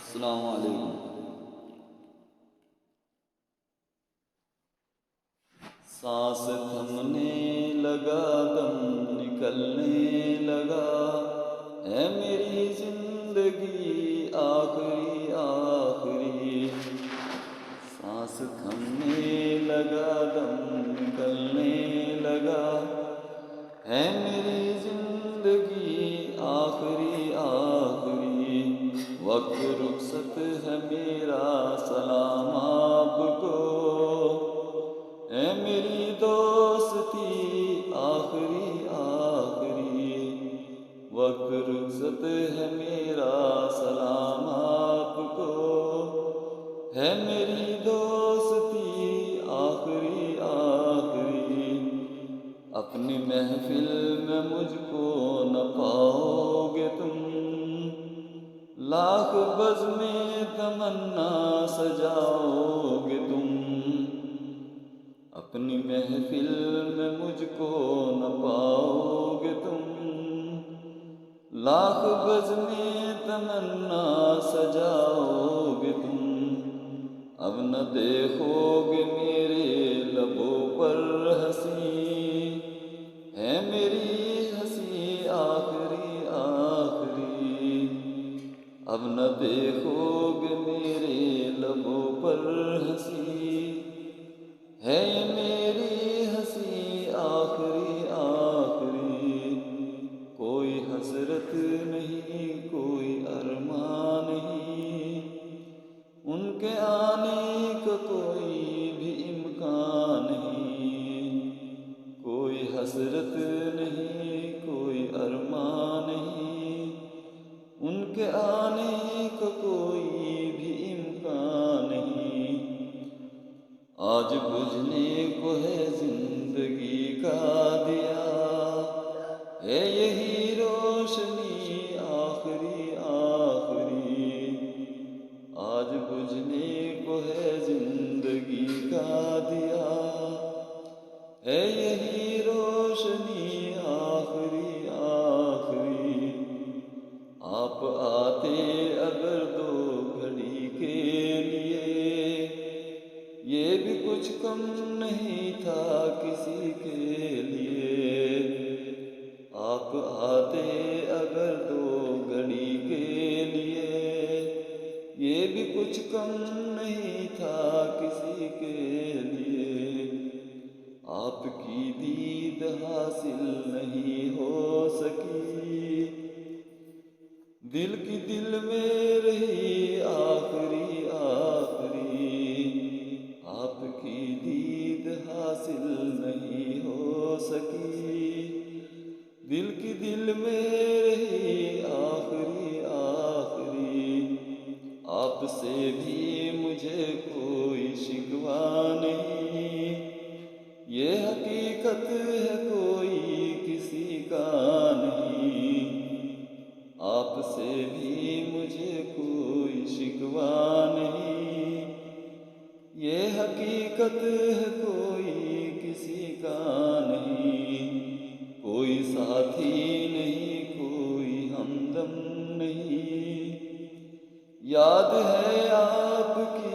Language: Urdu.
السلام علیکم۔ سانس تھمنے لگا، دم نکلنے لگا، ہے میری زندگی آخری آخری۔ سانس تھمنے لگا، دم نکلنے لگا، ہے میری زندگی آخری آخری۔ وقت رخصت ہے میرا، سلام آپ کو، ہے میری دوستی آخری آخری۔ وقت رخصت ہے میرا، سلام آپ کو، ہے میری دوستی آخری آخری۔ اپنی محفل میں مجھ کو نہ پاؤ گے تم، لاکھ بزمیں تمنا سجاؤ گے تم۔ اپنی محفل میں مجھ کو نہ پاؤ گے تم، لاکھ بزمیں تمنا سجاؤ گے تم۔ اب نہ دیکھو گے میرے لبوں پر ہنسی، ہے میری ہنسی آخری آخری۔ اب نہ دیکھو گے میرے لبوں پر ہنسی، ہے یہ میری ہنسی آخری آخری۔ کوئی حسرت نہیں، کوئی ارمان نہیں، ان کے آنے کا کوئی بھی امکان نہیں۔ کوئی حسرت نہیں، کوئی ارمان نہیں، ان کے آنے کا کوئی بھی امکان نہیں۔ آج بجھنے کو ہے زندگی کا دیا، ہے یہی روشنی آخری آخری۔ آج بجھنے کو ہے زندگی کا دیا، ہے یہی روشنی آخری آخری۔ آپ آتے اگر دو گھڑی کے لیے، یہ بھی کچھ کم نہیں تھا کسی کے لیے۔ آپ آتے اگر دو گھڑی کے لیے، یہ بھی کچھ کم نہیں تھا کسی کے لیے۔ آپ کی دید حاصل نہیں ہو سکی، دل کی دل میں رہی آخری آخری۔ آپ کی دید حاصل نہیں ہو سکی، دل کی دل میں رہی آخری آخری۔ آپ سے بھی مجھے کوئی شکوہ نہیں، یہ حقیقت ہے کوئی کسی کا نہیں۔ آپ سے بھی مجھے کوئی شکوہ نہیں، یہ حقیقت ہے کوئی کسی کا نہیں۔ کوئی ساتھی نہیں، کوئی ہمدم نہیں، یاد ہے آپ کی